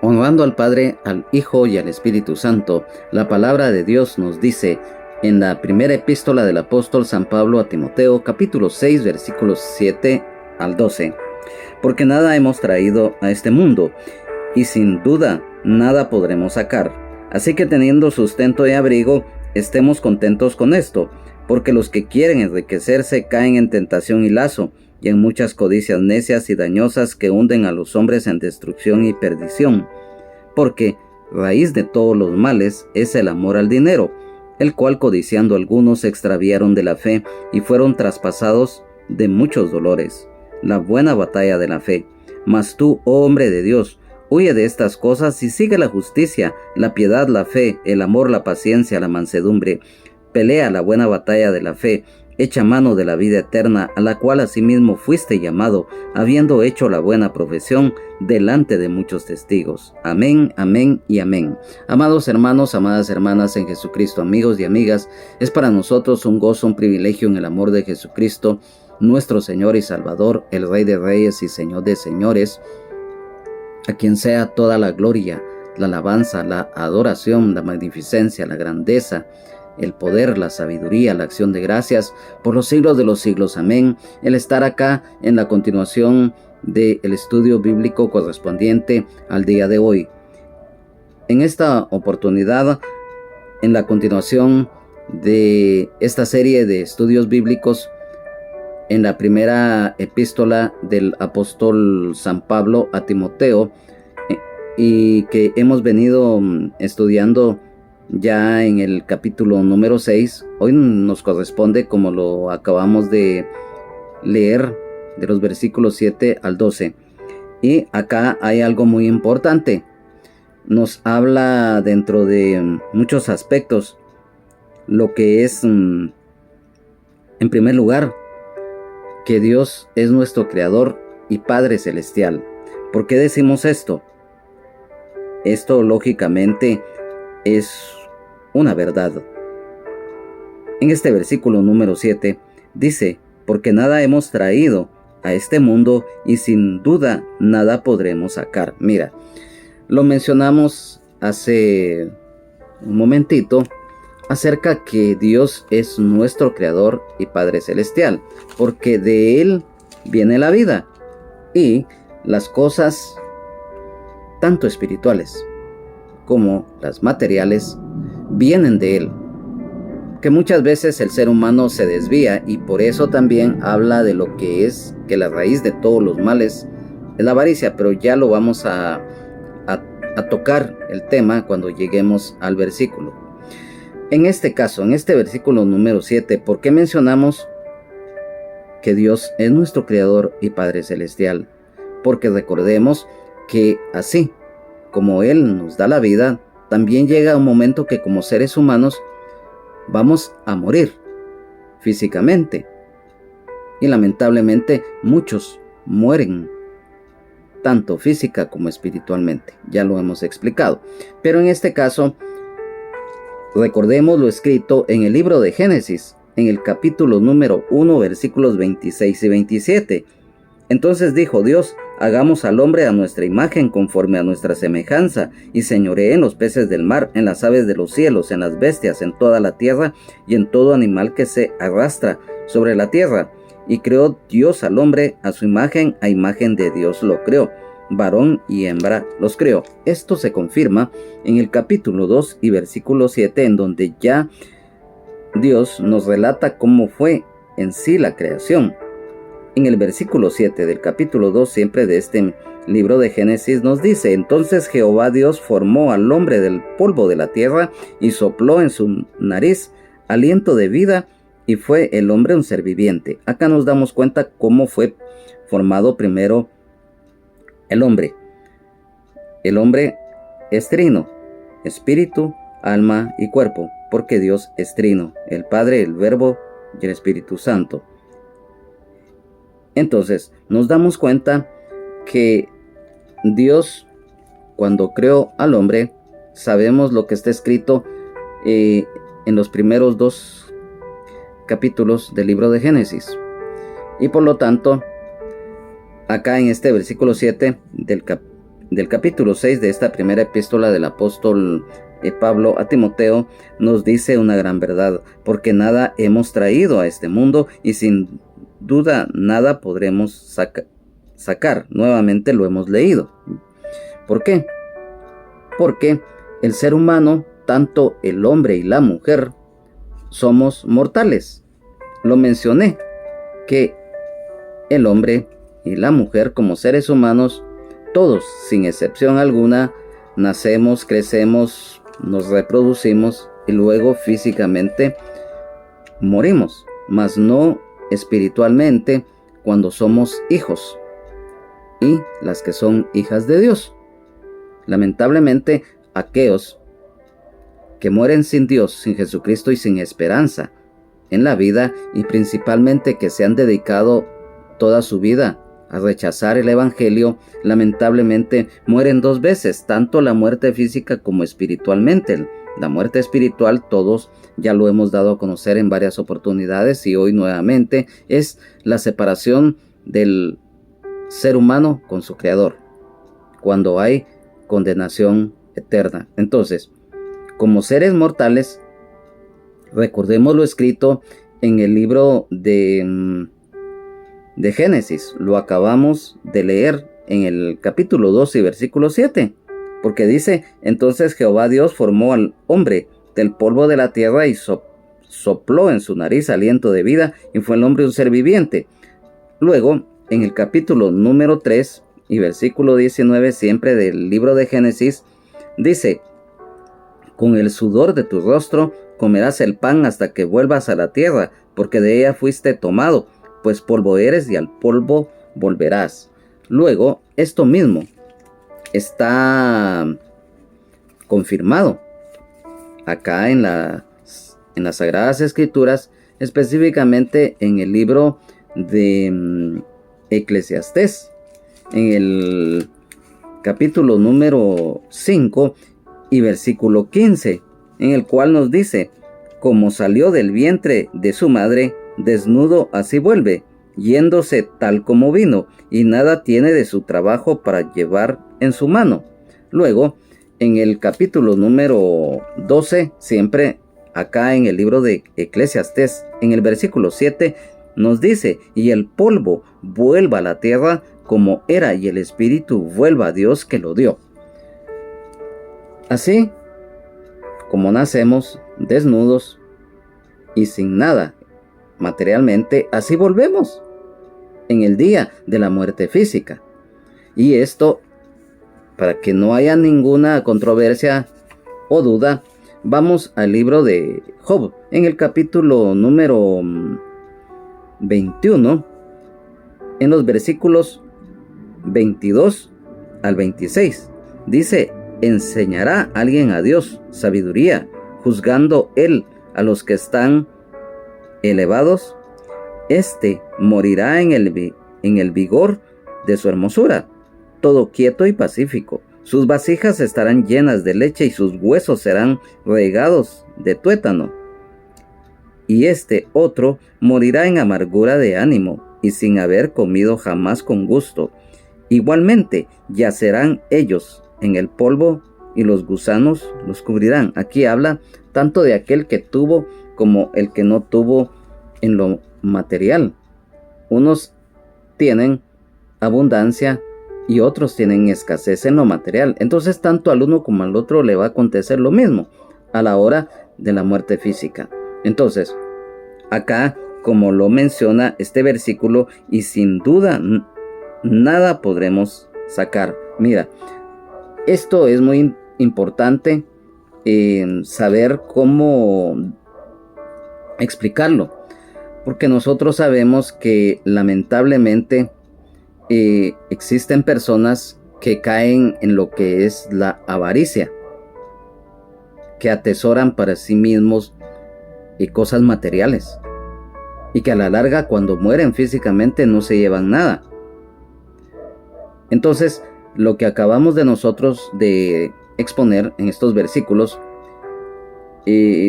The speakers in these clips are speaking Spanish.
Honrando al Padre, al Hijo y al Espíritu Santo, la palabra de Dios nos dice en la primera epístola del apóstol San Pablo a Timoteo, capítulo 6, versículos 7 al 12. Porque nada hemos traído a este mundo, y sin duda nada podremos sacar. Así que teniendo sustento y abrigo, estemos contentos con esto, porque los que quieren enriquecerse caen en tentación y lazo, y en muchas codicias necias y dañosas que hunden a los hombres en destrucción y perdición. Porque raíz de todos los males es el amor al dinero, el cual codiciando algunos se extraviaron de la fe y fueron traspasados de muchos dolores. La buena batalla de la fe. Mas tú, oh hombre de Dios, huye de estas cosas y sigue la justicia, la piedad, la fe, el amor, la paciencia, la mansedumbre. Pelea la buena batalla de la fe, echa mano de la vida eterna, a la cual asimismo fuiste llamado, habiendo hecho la buena profesión delante de muchos testigos. Amén, amén y amén. Amados hermanos, amadas hermanas en Jesucristo, amigos y amigas, es para nosotros un gozo, un privilegio en el amor de Jesucristo, nuestro Señor y Salvador, el Rey de Reyes y Señor de Señores, a quien sea toda la gloria, la alabanza, la adoración, la magnificencia, la grandeza, el poder, la sabiduría, la acción de gracias por los siglos de los siglos. Amén. El estar acá en la continuación del estudio bíblico correspondiente al día de hoy. En esta oportunidad, en la continuación de esta serie de estudios bíblicos, en la primera epístola del apóstol San Pablo a Timoteo, y que hemos venido estudiando ya en el capítulo número 6, hoy nos corresponde, como lo acabamos de leer, de los versículos 7 al 12. Y acá hay algo muy importante. Nos habla dentro de muchos aspectos lo que es, en primer lugar, que Dios es nuestro Creador y Padre Celestial. ¿Por qué decimos esto? Esto lógicamente es una verdad. En este versículo número 7 dice: porque nada hemos traído a este mundo y sin duda nada podremos sacar. Mira, lo mencionamos hace un momentito acerca que Dios es nuestro Creador y Padre Celestial, porque de Él viene la vida y las cosas tanto espirituales como las materiales vienen de Él, que muchas veces el ser humano se desvía, y por eso también habla de lo que es que la raíz de todos los males es la avaricia, pero ya lo vamos a tocar el tema cuando lleguemos al versículo. En este caso, en este versículo número 7, ¿por qué mencionamos que Dios es nuestro Creador y Padre Celestial? Porque recordemos que así como Él nos da la vida, también llega un momento que como seres humanos vamos a morir físicamente. Y lamentablemente muchos mueren, tanto física como espiritualmente. Ya lo hemos explicado. Pero en este caso, recordemos lo escrito en el libro de Génesis, en el capítulo número 1, versículos 26 y 27. Entonces dijo Dios: hagamos al hombre a nuestra imagen, conforme a nuestra semejanza, y señoree en los peces del mar, en las aves de los cielos, en las bestias, en toda la tierra, y en todo animal que se arrastra sobre la tierra. Y creó Dios al hombre a su imagen, a imagen de Dios lo creó, varón y hembra los creó. Esto se confirma en el capítulo 2 y versículo 7, en donde ya Dios nos relata cómo fue en sí la creación. En el versículo 7 del capítulo 2, siempre de este libro de Génesis, nos dice: entonces Jehová Dios formó al hombre del polvo de la tierra y sopló en su nariz aliento de vida, y fue el hombre un ser viviente. Acá nos damos cuenta cómo fue formado primero el hombre. El hombre es trino, espíritu, alma y cuerpo, porque Dios es trino, el Padre, el Verbo y el Espíritu Santo. Entonces nos damos cuenta que Dios, cuando creó al hombre, sabemos lo que está escrito en los primeros 2 capítulos del libro de Génesis. Y por lo tanto, acá en este versículo 7 del del capítulo 6 de esta primera epístola del apóstol Pablo a Timoteo nos dice una gran verdad, porque nada hemos traído a este mundo y sin duda nada podremos sacar. Nuevamente lo hemos leído. ¿Por qué? Porque el ser humano, tanto el hombre y la mujer, somos mortales. Lo mencioné, que el hombre y la mujer como seres humanos, todos sin excepción alguna, nacemos, crecemos, nos reproducimos y luego físicamente morimos, mas no espiritualmente cuando somos hijos y las que son hijas de Dios. Lamentablemente, aquellos que mueren sin Dios, sin Jesucristo y sin esperanza en la vida, y principalmente que se han dedicado toda su vida a rechazar el evangelio, lamentablemente mueren dos veces, tanto la muerte física como espiritualmente. La muerte espiritual, todos ya lo hemos dado a conocer en varias oportunidades y hoy nuevamente, es la separación del ser humano con su creador, cuando hay condenación eterna. Entonces, como seres mortales, recordemos lo escrito en el libro de Génesis. Lo acabamos de leer en el capítulo 2 y versículo 7. Porque dice, entonces Jehová Dios formó al hombre del polvo de la tierra y sopló en su nariz aliento de vida, y fue el hombre un ser viviente. Luego, en el capítulo número 3 y versículo 19, siempre del libro de Génesis, dice, con el sudor de tu rostro comerás el pan hasta que vuelvas a la tierra, porque de ella fuiste tomado, pues polvo eres y al polvo volverás. Luego, esto mismo está confirmado acá en las Sagradas Escrituras, específicamente en el libro de Eclesiastés, en el capítulo número 5 y versículo 15, en el cual nos dice, como salió del vientre de su madre, desnudo así vuelve, yéndose tal como vino, y nada tiene de su trabajo para llevar en su mano. Luego, en el capítulo número 12, siempre acá en el libro de Eclesiastés, en el versículo 7, nos dice, y el polvo vuelva a la tierra como era, y el espíritu vuelva a Dios que lo dio. Así como nacemos desnudos y sin nada materialmente, así volvemos en el día de la muerte física. Y esto, para que no haya ninguna controversia o duda, vamos al libro de Job, en el capítulo número 21, en los versículos 22 al 26. Dice, ¿enseñará alguien a Dios sabiduría, juzgando él a los que están elevados? Este morirá en el vigor de su hermosura, todo quieto y pacífico. Sus vasijas estarán llenas de leche y sus huesos serán regados de tuétano. Y este otro morirá en amargura de ánimo y sin haber comido jamás con gusto. Igualmente yacerán ellos en el polvo y los gusanos los cubrirán. Aquí habla tanto de aquel que tuvo como el que no tuvo en lo material. Unos tienen abundancia y otros tienen escasez en lo material. Entonces tanto al uno como al otro le va a acontecer lo mismo a la hora de la muerte física. Entonces, acá, como lo menciona este versículo, y sin duda nada podremos sacar. Mira, esto es muy importante saber cómo explicarlo, porque nosotros sabemos que lamentablemente existen personas que caen en lo que es la avaricia, que atesoran para sí mismos cosas materiales y que a la larga, cuando mueren físicamente, no se llevan nada. Entonces, lo que acabamos de nosotros de exponer en estos versículos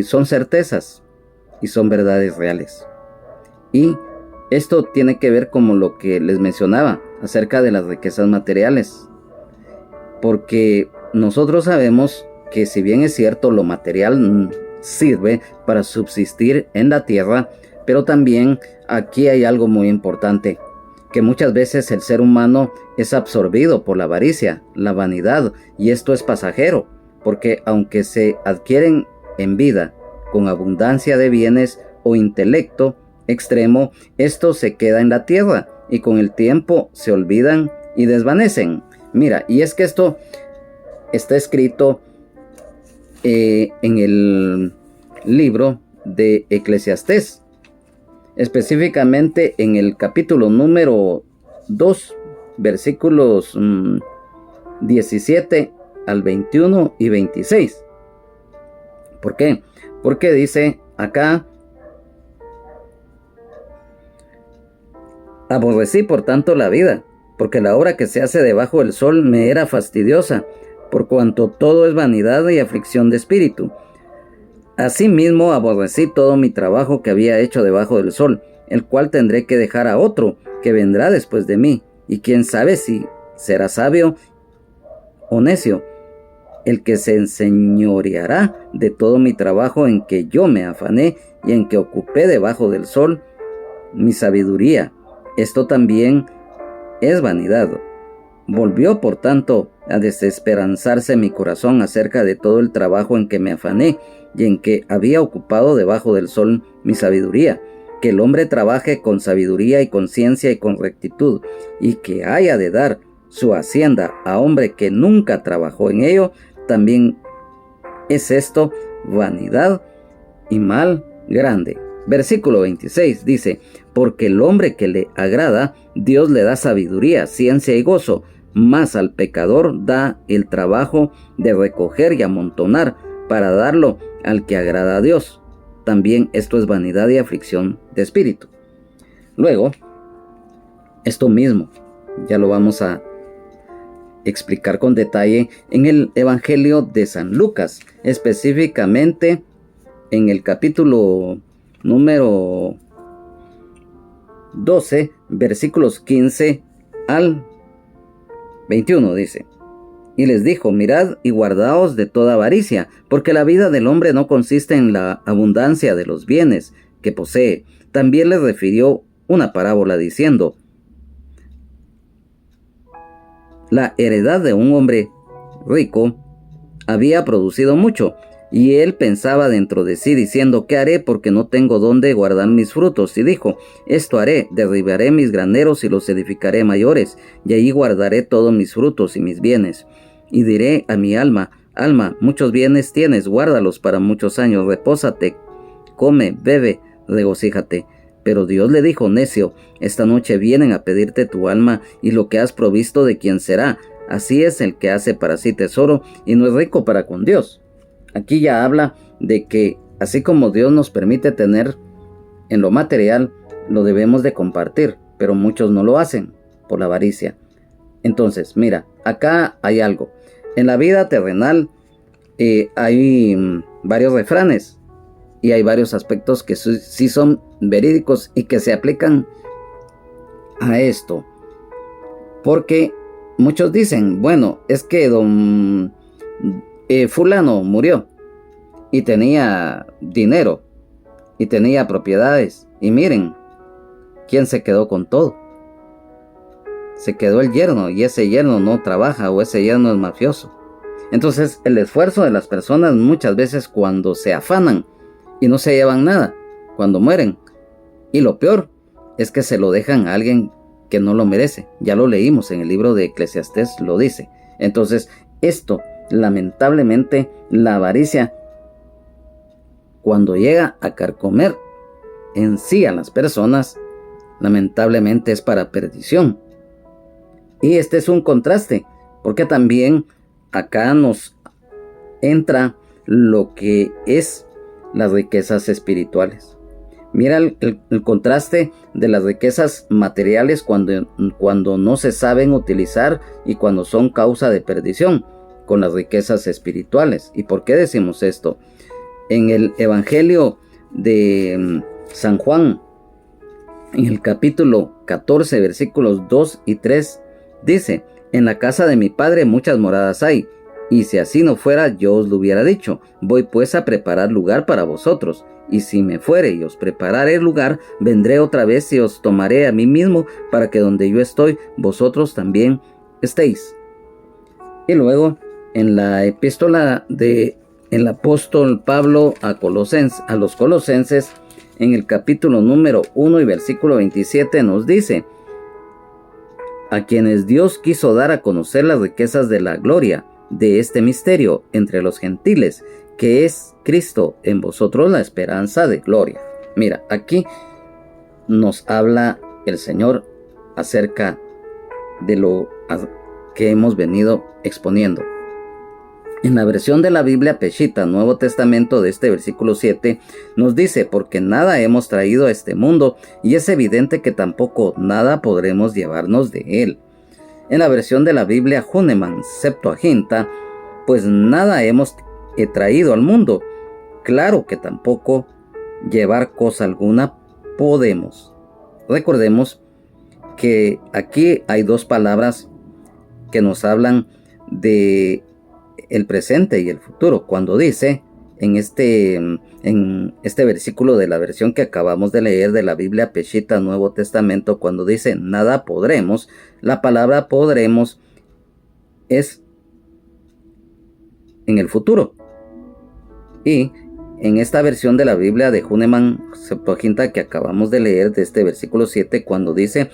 son certezas y son verdades reales. Y esto tiene que ver como lo que les mencionaba acerca de las riquezas materiales. porque nosotros sabemos que si bien es cierto lo material sirve para subsistir en la tierra, pero también aquí hay algo muy importante, que muchas veces el ser humano es absorbido por la avaricia, la vanidad, y esto es pasajero, porque aunque se adquieren en vida con abundancia de bienes o intelecto extremo, esto se queda en la tierra y con el tiempo se olvidan y desvanecen. Mira, y es que esto está escrito en el libro de Eclesiastés, específicamente en el capítulo número 2, versículos 17 al 21 y 26. ¿Por qué? Porque dice acá: aborrecí por tanto la vida, porque la obra que se hace debajo del sol me era fastidiosa, por cuanto todo es vanidad y aflicción de espíritu. Asimismo aborrecí todo mi trabajo que había hecho debajo del sol, el cual tendré que dejar a otro que vendrá después de mí, y quién sabe si será sabio o necio el que se enseñoreará de todo mi trabajo en que yo me afané y en que ocupé debajo del sol mi sabiduría. Esto también es vanidad. Volvió por tanto a desesperanzarse mi corazón acerca de todo el trabajo en que me afané y en que había ocupado debajo del sol mi sabiduría. Que el hombre trabaje con sabiduría y con ciencia y con rectitud, y que haya de dar su hacienda a hombre que nunca trabajó en ello, también es esto vanidad y mal grande. Versículo 26 dice: porque el hombre que le agrada, Dios le da sabiduría, ciencia y gozo, mas al pecador da el trabajo de recoger y amontonar para darlo al que agrada a Dios. También esto es vanidad y aflicción de espíritu. Luego, esto mismo ya lo vamos a explicar con detalle en el Evangelio de San Lucas, específicamente en el capítulo número 12, versículos 15 al 21 dice: y les dijo: mirad y guardaos de toda avaricia, porque la vida del hombre no consiste en la abundancia de los bienes que posee. También les refirió una parábola diciendo: la heredad de un hombre rico había producido mucho, y él pensaba dentro de sí diciendo: ¿qué haré? Porque no tengo dónde guardar mis frutos. Y dijo: esto haré, derribaré mis graneros y los edificaré mayores, y allí guardaré todos mis frutos y mis bienes. Y diré a mi alma: alma, muchos bienes tienes, guárdalos para muchos años, repósate, come, bebe, regocíjate. Pero Dios le dijo: necio, esta noche vienen a pedirte tu alma, y lo que has provisto de quién será. Así es el que hace para sí tesoro y no es rico para con Dios. Aquí ya habla de que así como Dios nos permite tener en lo material, lo debemos de compartir, pero muchos no lo hacen por la avaricia. Entonces, mira, acá hay algo. En la vida terrenal hay varios refranes y hay varios aspectos que sí son verídicos y que se aplican a esto. Porque muchos dicen: bueno, es que don fulano murió y tenía dinero y tenía propiedades, y miren, ¿quién se quedó con todo? Se quedó el yerno, y ese yerno no trabaja, o ese yerno es mafioso. Entonces el esfuerzo de las personas muchas veces, cuando se afanan y no se llevan nada, cuando mueren, y lo peor es que se lo dejan a alguien que no lo merece. Ya lo leímos en el libro de Eclesiastés, lo dice. Entonces esto, lamentablemente, la avaricia, cuando llega a carcomer en sí a las personas, lamentablemente es para perdición. Y este es un contraste, porque también acá nos entra lo que es las riquezas espirituales. Mira el contraste de las riquezas materiales cuando no se saben utilizar y cuando son causa de perdición, con las riquezas espirituales. ¿Y por qué decimos esto? En el Evangelio de San Juan, en el capítulo 14, versículos 2 y 3, dice: En la casa de mi Padre muchas moradas hay, y si así no fuera, yo os lo hubiera dicho. Voy pues a preparar lugar para vosotros. Y si me fuere y os prepararé lugar, vendré otra vez y os tomaré a mí mismo, para que donde yo estoy, vosotros también estéis. Y luego, en la epístola del apóstol Pablo a los Colosenses, en el capítulo número 1 y versículo 27 nos dice: a quienes Dios quiso dar a conocer las riquezas de la gloria de este misterio entre los gentiles, que es Cristo en vosotros, la esperanza de gloria. Mira, aquí nos habla el Señor acerca de lo que hemos venido exponiendo. En la versión de la Biblia Peshitta, Nuevo Testamento, de este versículo 7, nos dice: porque nada hemos traído a este mundo, y es evidente que tampoco nada podremos llevarnos de él. En la versión de la Biblia Huneman Septuaginta, pues nada hemos traído al mundo, claro que tampoco llevar cosa alguna podemos. Recordemos que aquí hay dos palabras que nos hablan de el presente y el futuro. Cuando dice en este versículo de la versión que acabamos de leer de la Biblia Peshitta Nuevo Testamento, cuando dice nada podremos, la palabra podremos es en el futuro. Y en esta versión de la Biblia de Huneman Septuaginta que acabamos de leer, de este versículo 7, cuando dice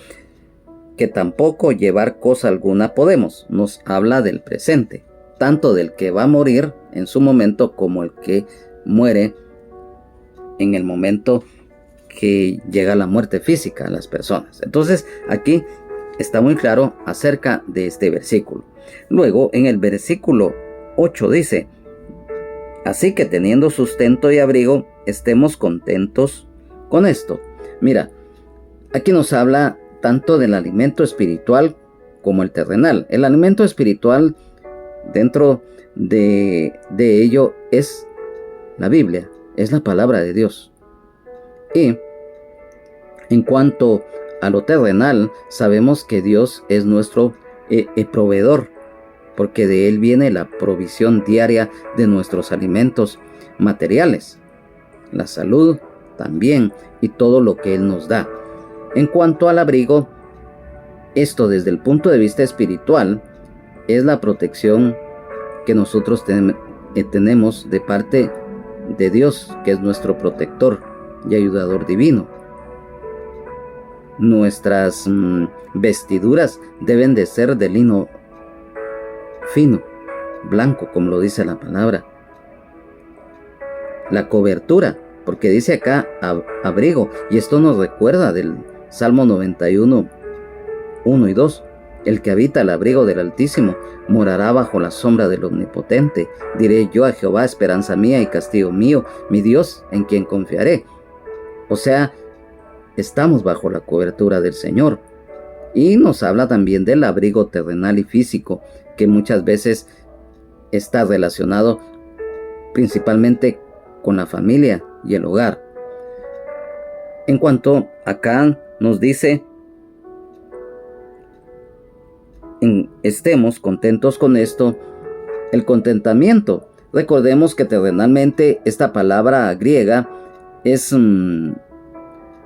que tampoco llevar cosa alguna podemos, nos habla del presente, tanto del que va a morir en su momento como el que muere en el momento que llega la muerte física a las personas. Entonces aquí está muy claro acerca de este versículo. Luego en el versículo 8 dice: así que teniendo sustento y abrigo, estemos contentos con esto. Mira, aquí nos habla tanto del alimento espiritual como el terrenal. El alimento espiritual, dentro de ello, es la Biblia, es la palabra de Dios. Y en cuanto a lo terrenal, sabemos que Dios es nuestro proveedor, porque de Él viene la provisión diaria de nuestros alimentos materiales, la salud también, y todo lo que Él nos da. En cuanto al abrigo, esto desde el punto de vista espiritual es la protección que nosotros tenemos de parte de Dios, que es nuestro protector y ayudador divino. Nuestras vestiduras deben de ser de lino fino, blanco, como lo dice la palabra. La cobertura, porque dice acá abrigo, y esto nos recuerda del Salmo 91, 1 y 2. El que habita el abrigo del Altísimo morará bajo la sombra del Omnipotente. Diré yo a Jehová, esperanza mía y castigo mío, mi Dios, en quien confiaré. O sea, estamos bajo la cobertura del Señor. Y nos habla también del abrigo terrenal y físico, que muchas veces está relacionado principalmente con la familia y el hogar. En cuanto acá nos dice: estemos contentos con esto, el contentamiento. Recordemos que terrenalmente esta palabra griega es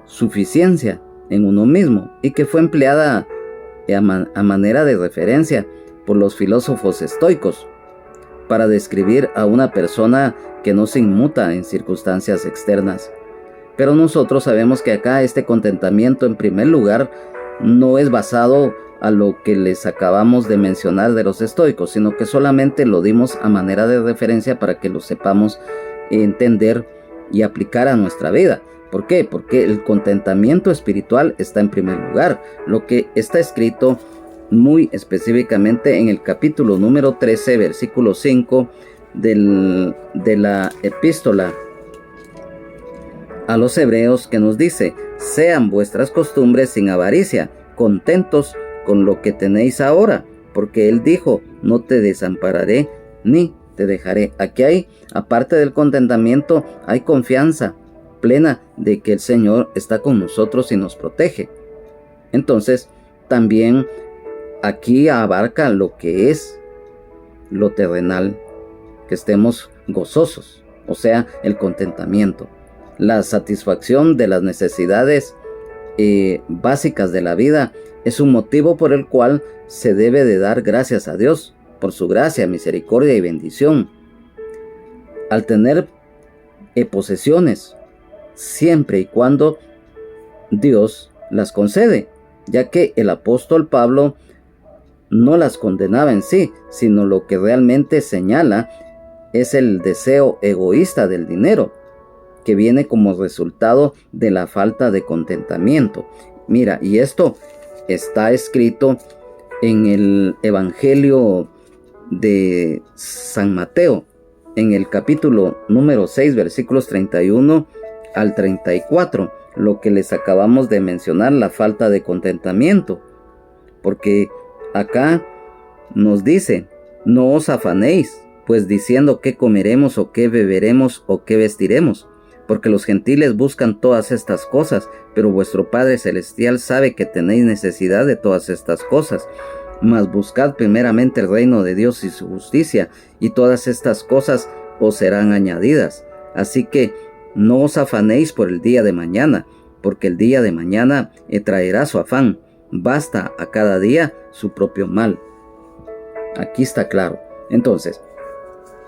suficiencia en uno mismo, y que fue empleada a manera de referencia por los filósofos estoicos para describir a una persona que no se inmuta en circunstancias externas. Pero nosotros sabemos que acá este contentamiento, en primer lugar, no es basado a lo que les acabamos de mencionar de los estoicos, sino que solamente lo dimos a manera de referencia para que lo sepamos entender y aplicar a nuestra vida. ¿Por qué? Porque el contentamiento espiritual está en primer lugar, lo que está escrito muy específicamente en el capítulo número 13, versículo 5 de la epístola a los Hebreos, que nos dice: sean vuestras costumbres sin avaricia, contentos con lo que tenéis ahora, porque Él dijo: no te desampararé ni te dejaré. Aquí hay, aparte del contentamiento, hay confianza plena de que el Señor está con nosotros y nos protege. Entonces, también aquí abarca lo que es lo terrenal, que estemos gozosos, o sea, el contentamiento, la satisfacción de las necesidades básicas de la vida es un motivo por el cual se debe de dar gracias a Dios por su gracia, misericordia y bendición. Al tener posesiones, siempre y cuando Dios las concede, ya que el apóstol Pablo no las condenaba en sí, sino lo que realmente señala es el deseo egoísta del dinero, que viene como resultado de la falta de contentamiento. Mira, y esto está escrito en el Evangelio de San Mateo, en el capítulo número 6, versículos 31 al 34, lo que les acabamos de mencionar, la falta de contentamiento. Porque acá nos dice, no os afanéis, pues diciendo qué comeremos o qué beberemos o qué vestiremos, porque los gentiles buscan todas estas cosas, pero vuestro Padre Celestial sabe que tenéis necesidad de todas estas cosas. Mas buscad primeramente el reino de Dios y su justicia, y todas estas cosas os serán añadidas. Así que no os afanéis por el día de mañana, porque el día de mañana traerá su afán. Basta a cada día su propio mal. Aquí está claro. Entonces,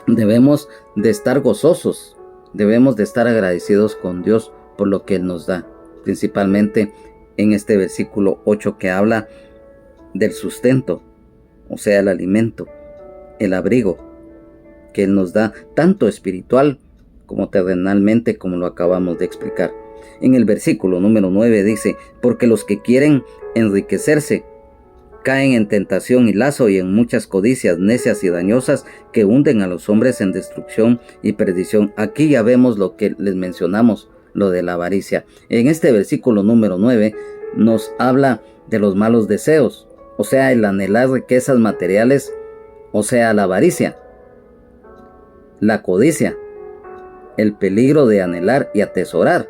debemos de estar gozosos, debemos de estar agradecidos con Dios por lo que Él nos da, principalmente en este versículo 8 que habla del sustento, o sea, el alimento, el abrigo que Él nos da, tanto espiritual como terrenalmente, como lo acabamos de explicar. En el versículo número 9 dice, porque los que quieren enriquecerse caen en tentación y lazo y en muchas codicias necias y dañosas que hunden a los hombres en destrucción y perdición. Aquí ya vemos lo que les mencionamos, lo de la avaricia. En este versículo número 9 nos habla de los malos deseos, o sea, el anhelar riquezas materiales, o sea, la avaricia, la codicia, el peligro de anhelar y atesorar.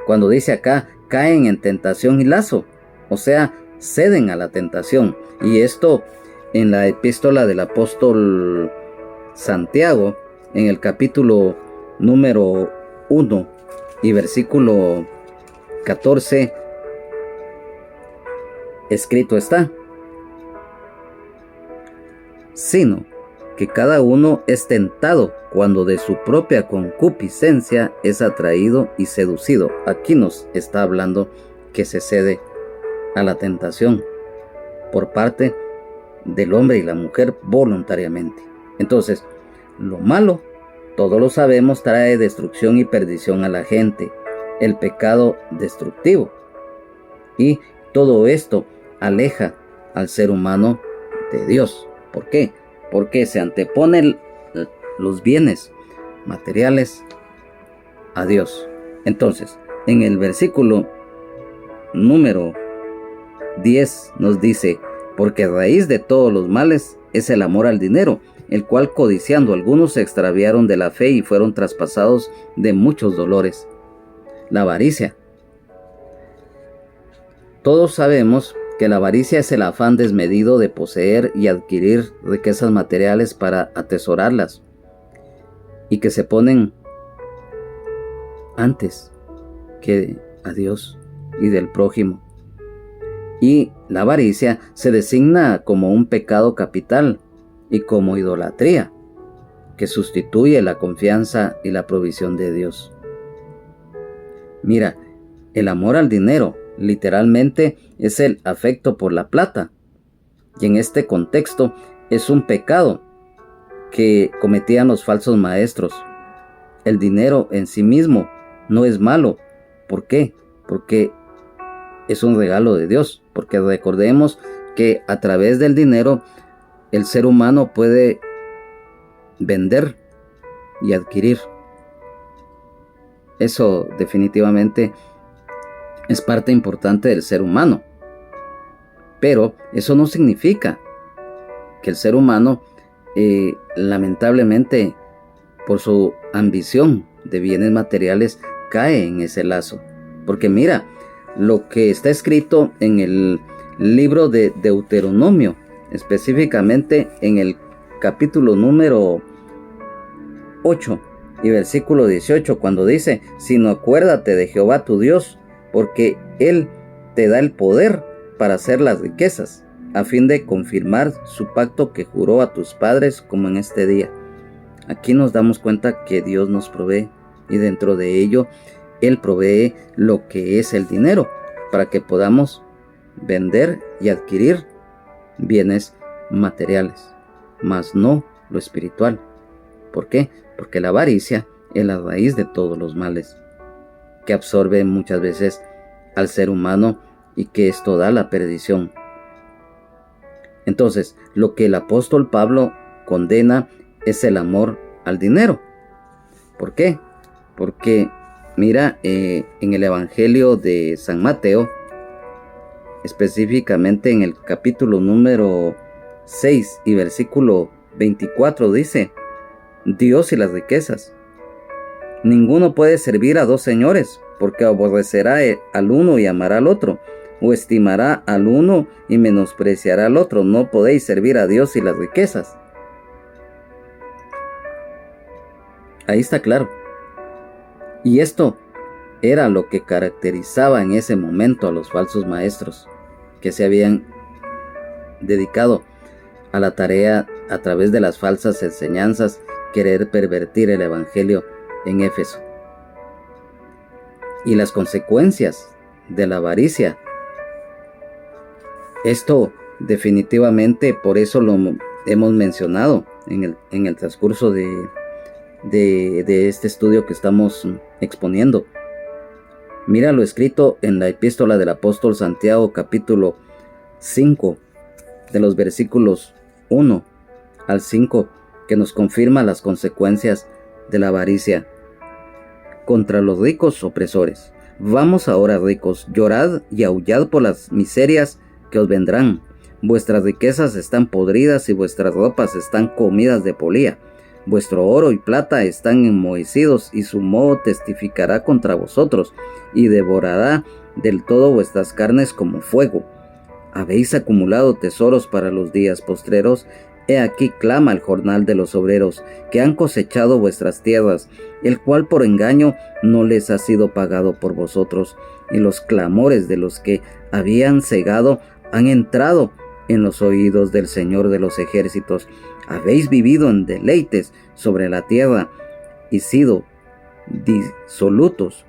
Cuando dice acá, caen en tentación y lazo, o sea, ceden a la tentación. Y esto en la epístola del apóstol Santiago, en el capítulo número 1 y versículo 14, escrito está, sino que cada uno es tentado cuando de su propia concupiscencia es atraído y seducido. Aquí nos está hablando que se cede a la tentación por parte del hombre y la mujer voluntariamente. Entonces, lo malo, todos lo sabemos, trae destrucción y perdición a la gente, el pecado destructivo. Y todo esto aleja al ser humano de Dios. ¿Por qué? Porque se anteponen los bienes materiales a Dios. Entonces, en el versículo número 10 nos dice, porque raíz de todos los males es el amor al dinero, el cual codiciando algunos se extraviaron de la fe y fueron traspasados de muchos dolores. La avaricia. Todos sabemos que la avaricia es el afán desmedido de poseer y adquirir riquezas materiales para atesorarlas, y que se ponen antes que a Dios y del prójimo. Y la avaricia se designa como un pecado capital y como idolatría, que sustituye la confianza y la provisión de Dios. Mira, el amor al dinero literalmente es el afecto por la plata, y en este contexto es un pecado que cometían los falsos maestros. El dinero en sí mismo no es malo. ¿Por qué? Porque es un regalo de Dios, porque recordemos que a través del dinero el ser humano puede vender y adquirir. Eso definitivamente es parte importante del ser humano. Pero eso no significa que el ser humano, lamentablemente, por su ambición de bienes materiales, cae en ese lazo. Porque mira, lo que está escrito en el libro de Deuteronomio, específicamente en el capítulo número 8 y versículo 18, cuando dice: sino acuérdate de Jehová tu Dios, porque Él te da el poder para hacer las riquezas, a fin de confirmar su pacto que juró a tus padres, como en este día. Aquí nos damos cuenta que Dios nos provee, y dentro de ello Él provee lo que es el dinero, para que podamos vender y adquirir bienes materiales, mas no lo espiritual. ¿Por qué? Porque la avaricia es la raíz de todos los males, que absorbe muchas veces al ser humano y que esto da la perdición. Entonces, lo que el apóstol Pablo condena es el amor al dinero. ¿Por qué? Porque mira, en el Evangelio de San Mateo, específicamente en el capítulo número 6 y versículo 24, dice: Dios y las riquezas. Ninguno puede servir a dos señores, porque aborrecerá al uno y amará al otro, o estimará al uno y menospreciará al otro. No podéis servir a Dios y las riquezas. Ahí está claro. Y esto era lo que caracterizaba en ese momento a los falsos maestros, que se habían dedicado a la tarea, a través de las falsas enseñanzas, querer pervertir el evangelio en Éfeso. Y las consecuencias de la avaricia. Esto definitivamente, por eso lo hemos mencionado en el transcurso de este estudio que estamos exponiendo. Mira lo escrito en la epístola del apóstol Santiago, capítulo 5, de los versículos 1 al 5, que nos confirma las consecuencias de la avaricia contra los ricos opresores. Vamos ahora, ricos, llorad y aullad por las miserias que os vendrán. Vuestras riquezas están podridas y vuestras ropas están comidas de polilla. Vuestro oro y plata están enmohecidos, y su moho testificará contra vosotros, y devorará del todo vuestras carnes como fuego. Habéis acumulado tesoros para los días postreros. He aquí clama el jornal de los obreros, que han cosechado vuestras tierras, el cual por engaño no les ha sido pagado por vosotros, y los clamores de los que habían cegado han entrado en los oídos del Señor de los ejércitos. Habéis vivido en deleites sobre la tierra y sido disolutos.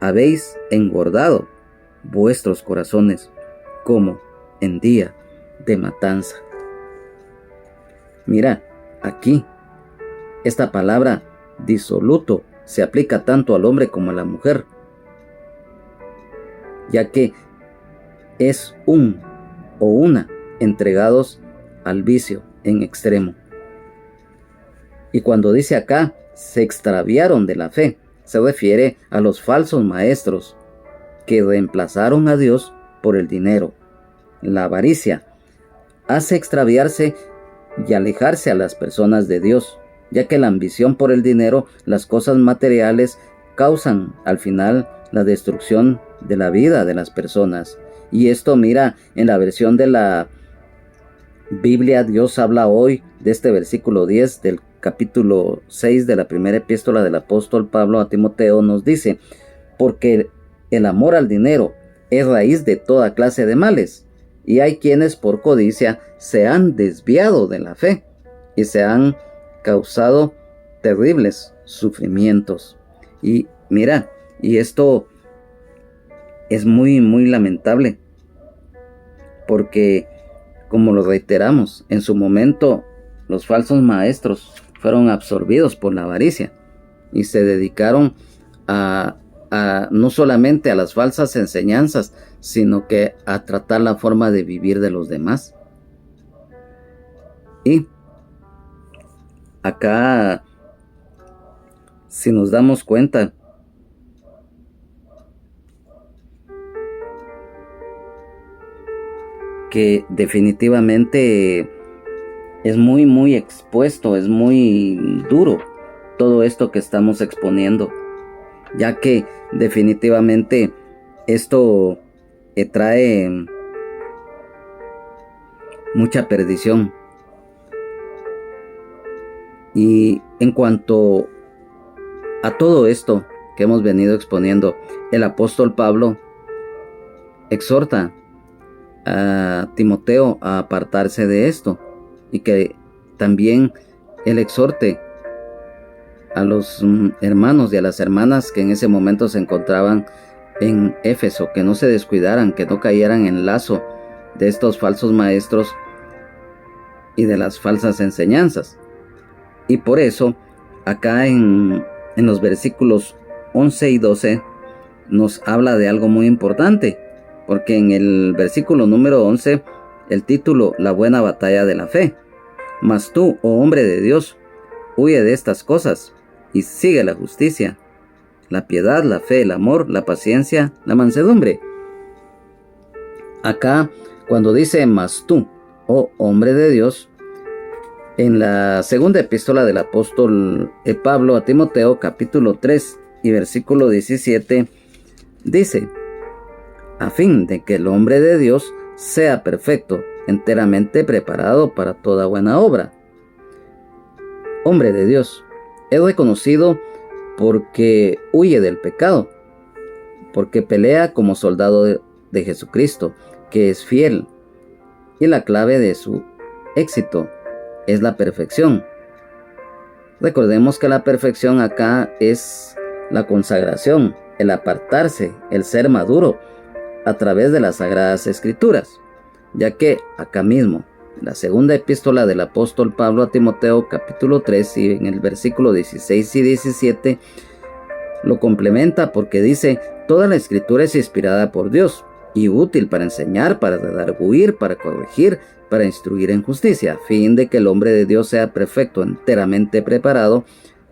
Habéis engordado vuestros corazones como en día de matanza. Mira, aquí, esta palabra disoluto se aplica tanto al hombre como a la mujer, ya que es un o una entregados al vicio en extremo. Y cuando dice acá, se extraviaron de la fe, se refiere a los falsos maestros que reemplazaron a Dios por el dinero. La avaricia hace extraviarse y alejarse a las personas de Dios, ya que la ambición por el dinero, las cosas materiales, causan al final la destrucción de la vida de las personas. Y esto, mira, en la versión de la Biblia Dios habla hoy, de este versículo 10 del capítulo 6 de la primera epístola del apóstol Pablo a Timoteo, nos dice: porque el amor al dinero es raíz de toda clase de males, y hay quienes por codicia se han desviado de la fe y se han causado terribles sufrimientos. Y mira, y esto es muy lamentable, porque, como lo reiteramos, en su momento los falsos maestros fueron absorbidos por la avaricia y se dedicaron a no solamente a las falsas enseñanzas, sino que a tratar la forma de vivir de los demás. Y acá, si nos damos cuenta, que definitivamente es muy expuesto, es muy duro todo esto que estamos exponiendo, ya que definitivamente esto trae mucha perdición. Y en cuanto a todo esto que hemos venido exponiendo, el apóstol Pablo exhorta a Timoteo a apartarse de esto, y que también él exhorte a los hermanos y a las hermanas que en ese momento se encontraban en Éfeso, que no se descuidaran, que no cayeran en lazo de estos falsos maestros y de las falsas enseñanzas. Y por eso acá en los versículos 11 y 12 nos habla de algo muy importante, porque en el versículo número 11 el título: La buena batalla de la fe. Mas tú, oh hombre de Dios, huye de estas cosas y sigue la justicia, la piedad, la fe, el amor, la paciencia, la mansedumbre. Acá, cuando dice mas tú, oh hombre de Dios, en la segunda epístola del apóstol Pablo a Timoteo, capítulo 3 y versículo 17, dice: a fin de que el hombre de Dios sea perfecto, enteramente preparado para toda buena obra. Hombre de Dios es reconocido porque huye del pecado, porque pelea como soldado de Jesucristo, que es fiel, y la clave de su éxito es la perfección. Recordemos que la perfección acá es la consagración, el apartarse, el ser maduro a través de las Sagradas Escrituras, ya que acá mismo, la segunda epístola del apóstol Pablo a Timoteo, capítulo 3, y en el versículo 16 y 17, lo complementa porque dice: toda la Escritura es inspirada por Dios y útil para enseñar, para redarguir, para corregir, para instruir en justicia, a fin de que el hombre de Dios sea perfecto, enteramente preparado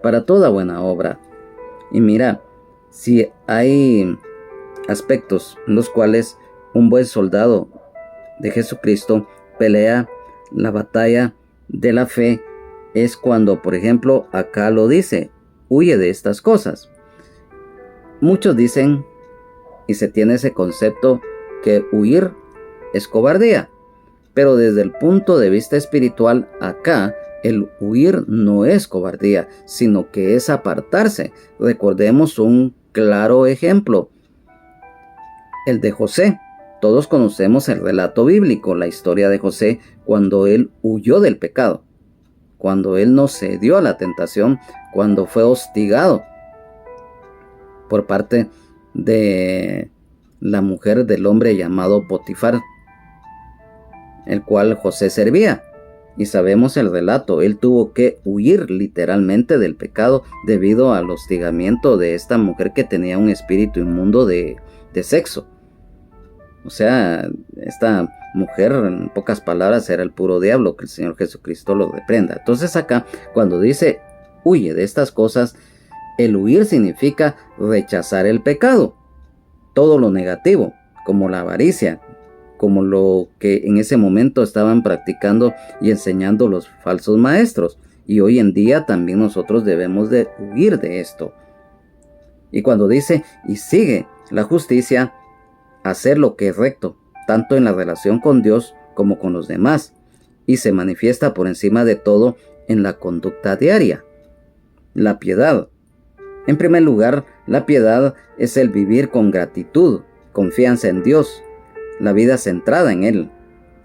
para toda buena obra. Y mira, si hay aspectos en los cuales un buen soldado de Jesucristo pelea la batalla de la fe, es cuando, por ejemplo, acá lo dice: huye de estas cosas. Muchos dicen, y se tiene ese concepto, que huir es cobardía, pero desde el punto de vista espiritual, acá el huir no es cobardía, sino que es apartarse. Recordemos un claro ejemplo: el de José. Todos conocemos el relato bíblico, la historia de José, cuando él huyó del pecado, cuando él no cedió a la tentación, cuando fue hostigado por parte de la mujer del hombre llamado Potifar, el cual José servía. Y sabemos el relato: él tuvo que huir literalmente del pecado debido al hostigamiento de esta mujer que tenía un espíritu inmundo de sexo. O sea, esta mujer, en pocas palabras, era el puro diablo, que el Señor Jesucristo lo reprenda. Entonces acá, cuando dice huye de estas cosas, el huir significa rechazar el pecado, todo lo negativo, como la avaricia, como lo que en ese momento estaban practicando y enseñando los falsos maestros. Y hoy en día también nosotros debemos de huir de esto. Y cuando dice y sigue la justicia, hacer lo que es recto, tanto en la relación con Dios como con los demás, y se manifiesta por encima de todo en la conducta diaria. La piedad. En primer lugar, la piedad es el vivir con gratitud, confianza en Dios, la vida centrada en Él,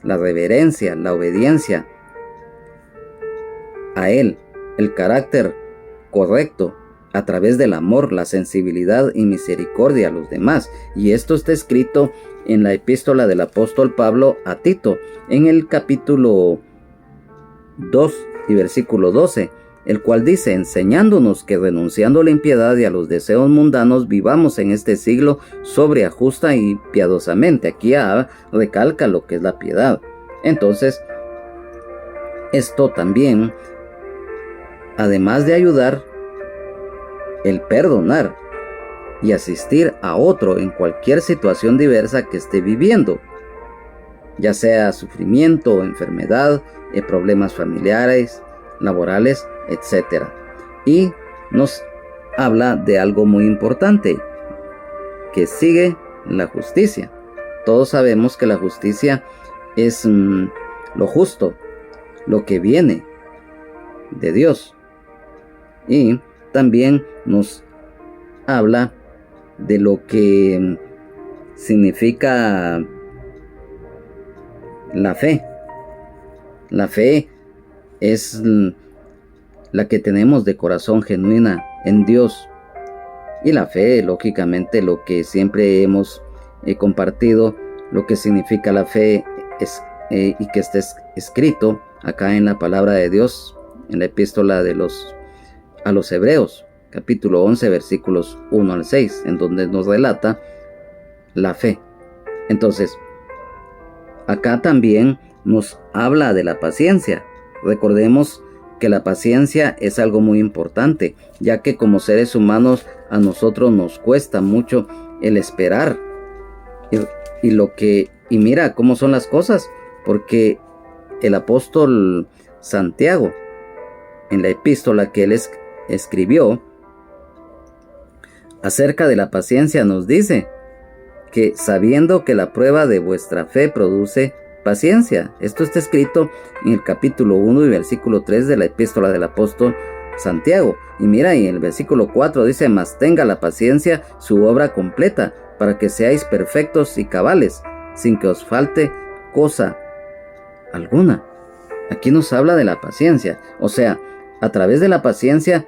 la reverencia, la obediencia a Él, el carácter correcto, a través del amor, la sensibilidad y misericordia a los demás. Y esto está escrito en la epístola del apóstol Pablo a Tito, en el capítulo 2 y versículo 12, el cual dice: enseñándonos que renunciando a la impiedad y a los deseos mundanos, vivamos en este siglo sobria, justa y piadosamente. Aquí recalca lo que es la piedad. Entonces, esto también, además de ayudar, el perdonar y asistir a otro en cualquier situación diversa que esté viviendo, ya sea sufrimiento, enfermedad, problemas familiares, laborales, etc. Y nos habla de algo muy importante, que sigue la justicia. Todos sabemos que la justicia es lo justo, lo que viene de Dios. Y también nos habla de lo que significa la fe. La fe es la que tenemos de corazón genuina en Dios. Y la fe, lógicamente, lo que siempre hemos compartido, lo que significa la fe es, y que está escrito acá en la palabra de Dios, en la epístola a los Hebreos, capítulo 11, versículos 1 al 6, en donde nos relata la fe. Entonces, acá también nos habla de la paciencia. Recordemos que la paciencia es algo muy importante, ya que como seres humanos a nosotros nos cuesta mucho el esperar. Y mira cómo son las cosas, porque el apóstol Santiago, en la epístola que él escribió acerca de la paciencia, nos dice que sabiendo que la prueba de vuestra fe produce paciencia. Esto está escrito en el capítulo 1 y versículo 3 de la epístola del apóstol Santiago. Y mira, y en el versículo 4 dice: mas tenga la paciencia su obra completa, para que seáis perfectos y cabales, sin que os falte cosa alguna. Aquí nos habla de la paciencia. O sea, a través de la paciencia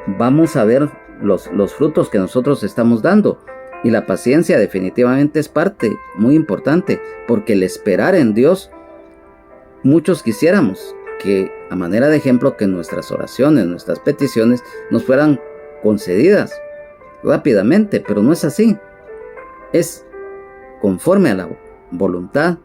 vamos a ver los frutos que nosotros estamos dando. Y la paciencia definitivamente es parte muy importante, porque el esperar en Dios, muchos quisiéramos que, a manera de ejemplo, que nuestras oraciones, nuestras peticiones nos fueran concedidas rápidamente, pero no es así. Es conforme a la voluntad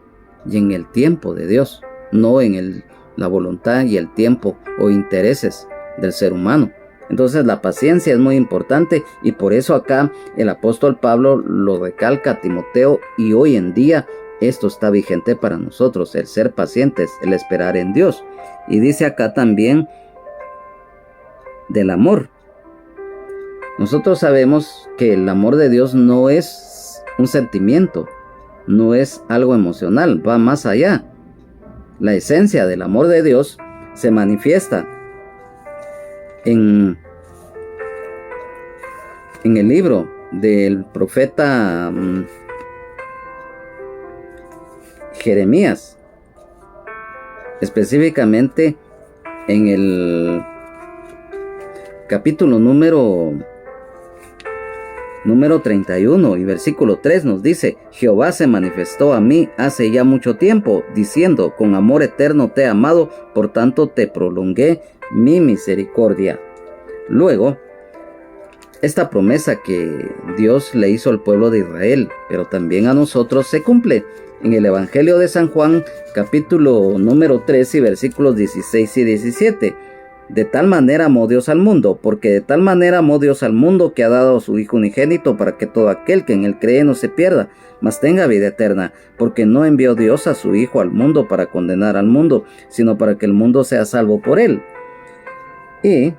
y en el tiempo de Dios, no en la voluntad y el tiempo o intereses del ser humano. Entonces la paciencia es muy importante, y por eso acá el apóstol Pablo lo recalca a Timoteo, y hoy en día esto está vigente para nosotros, el ser pacientes, el esperar en Dios. Y dice acá también del amor. Nosotros sabemos que el amor de Dios no es un sentimiento, no es algo emocional, va más allá. La esencia del amor de Dios se manifiesta en el libro del profeta Jeremías, específicamente en el capítulo número 31 y versículo 3 nos dice: Jehová se manifestó a mí hace ya mucho tiempo, diciendo: con amor eterno te he amado, por tanto te prolongué mi misericordia. Luego, esta promesa que Dios le hizo al pueblo de Israel, pero también a nosotros, se cumple en el Evangelio de San Juan, capítulo número 3 y versículos 16 y 17. De tal manera amó Dios al mundo, porque de tal manera amó Dios al mundo, que ha dado a su Hijo unigénito, para que todo aquel que en él cree no se pierda, mas tenga vida eterna. Porque no envió Dios a su Hijo al mundo para condenar al mundo, sino para que el mundo sea salvo por él. Y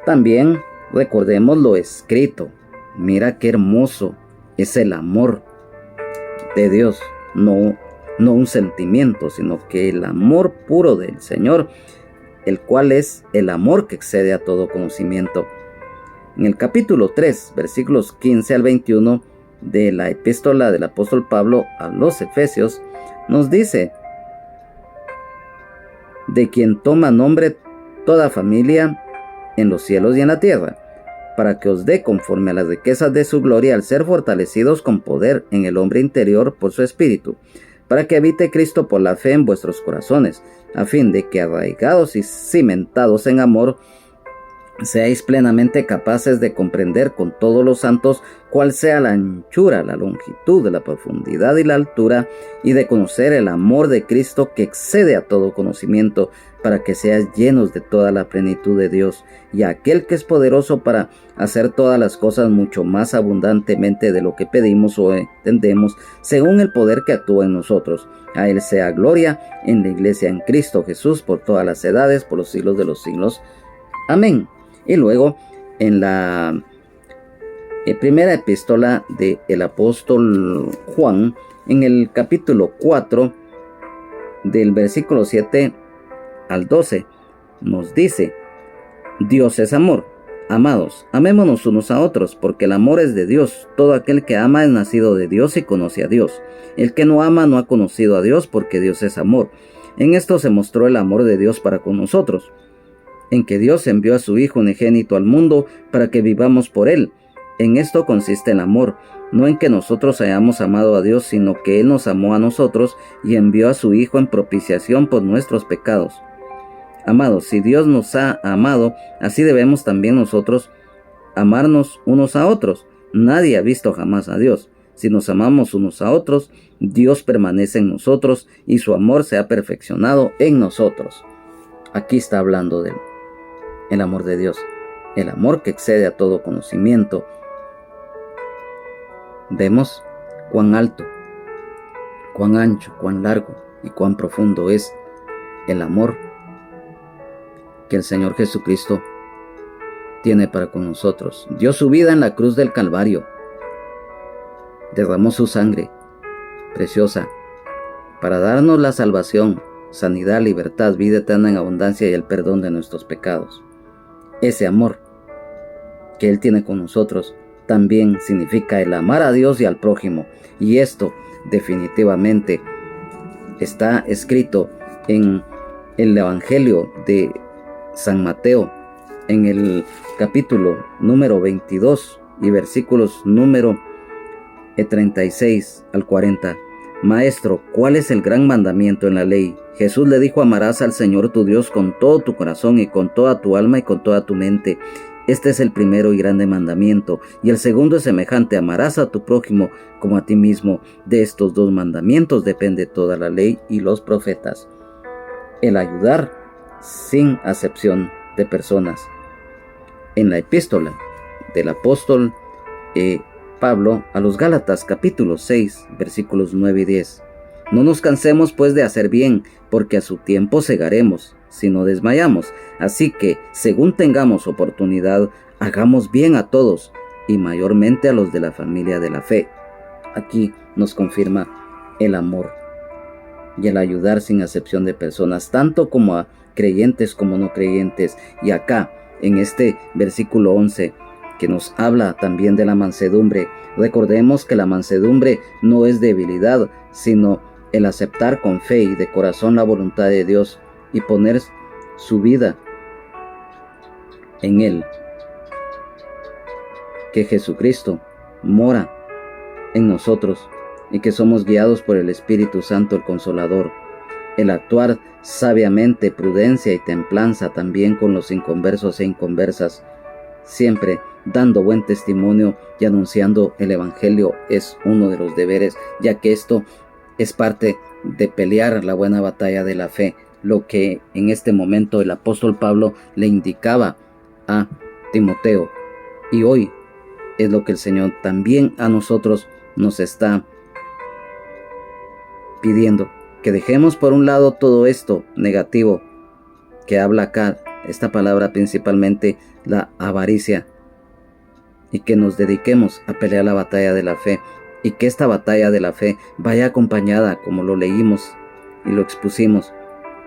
también recordemos lo escrito. Mira qué hermoso es el amor de Dios, no un sentimiento, sino que el amor puro del Señor, el cual es el amor que excede a todo conocimiento. En el capítulo 3, versículos 15 al 21 de la epístola del apóstol Pablo a los Efesios, nos dice: de quien toma nombre toda familia en los cielos y en la tierra, para que os dé conforme a las riquezas de su gloria, al ser fortalecidos con poder en el hombre interior por su espíritu, para que habite Cristo por la fe en vuestros corazones, a fin de que, arraigados y cimentados en amor, seáis plenamente capaces de comprender con todos los santos cuál sea la anchura, la longitud, la profundidad y la altura, y de conocer el amor de Cristo que excede a todo conocimiento, para que seáis llenos de toda la plenitud de Dios. Y aquel que es poderoso para hacer todas las cosas mucho más abundantemente de lo que pedimos o entendemos, según el poder que actúa en nosotros. A él sea gloria en la iglesia en Cristo Jesús por todas las edades, por los siglos de los siglos. Amén. Y luego en la primera epístola del apóstol Juan, en el capítulo 4 del versículo 7 al 12 nos dice: Dios es amor. Amados, amémonos unos a otros, porque el amor es de Dios. Todo aquel que ama es nacido de Dios y conoce a Dios. El que no ama no ha conocido a Dios, porque Dios es amor. En esto se mostró el amor de Dios para con nosotros, en que Dios envió a su Hijo unigénito al mundo para que vivamos por Él. En esto consiste el amor, no en que nosotros hayamos amado a Dios, sino que Él nos amó a nosotros y envió a su Hijo en propiciación por nuestros pecados. Amados, si Dios nos ha amado, así debemos también nosotros amarnos unos a otros. Nadie ha visto jamás a Dios. Si nos amamos unos a otros, Dios permanece en nosotros y su amor se ha perfeccionado en nosotros. Aquí está hablando del amor de Dios, el amor que excede a todo conocimiento. Vemos cuán alto, cuán ancho, cuán largo y cuán profundo es el amor que el Señor Jesucristo tiene para con nosotros. Dio su vida en la cruz del Calvario, derramó su sangre preciosa para darnos la salvación, sanidad, libertad, vida eterna en abundancia y el perdón de nuestros pecados. Ese amor que Él tiene con nosotros también significa el amar a Dios y al prójimo, y esto definitivamente está escrito en el Evangelio de San Mateo, en el capítulo número 22 y versículos número 36 al 40. Maestro, ¿cuál es el gran mandamiento en la ley? Jesús le dijo: amarás al Señor tu Dios con todo tu corazón y con toda tu alma y con toda tu mente. Este es el primero y grande mandamiento, y el segundo es semejante: amarás a tu prójimo como a ti mismo. De estos dos mandamientos depende toda la ley y los profetas. El ayudar sin acepción de personas. En la epístola del apóstol Pablo a los Gálatas, capítulo 6, versículos 9 y 10. No nos cansemos pues de hacer bien, porque a su tiempo segaremos, si no desmayamos. Así que, según tengamos oportunidad, hagamos bien a todos, y mayormente a los de la familia de la fe. Aquí nos confirma el amor y el ayudar sin acepción de personas, tanto como a creyentes como no creyentes. Y acá, en este versículo 11, que nos habla también de la mansedumbre, recordemos que la mansedumbre no es debilidad, sino el aceptar con fe y de corazón la voluntad de Dios y poner su vida en Él. Que Jesucristo mora en nosotros y que somos guiados por el Espíritu Santo, el Consolador. El actuar sabiamente, prudencia y templanza también con los inconversos e inconversas, siempre dando buen testimonio y anunciando el Evangelio es uno de los deberes, ya que esto es parte de pelear la buena batalla de la fe, lo que en este momento el apóstol Pablo le indicaba a Timoteo, y hoy es lo que el Señor también a nosotros nos está pidiendo, que dejemos por un lado todo esto negativo que habla acá, esta palabra principalmente la avaricia, y que nos dediquemos a pelear la batalla de la fe, y que esta batalla de la fe vaya acompañada, como lo leímos y lo expusimos,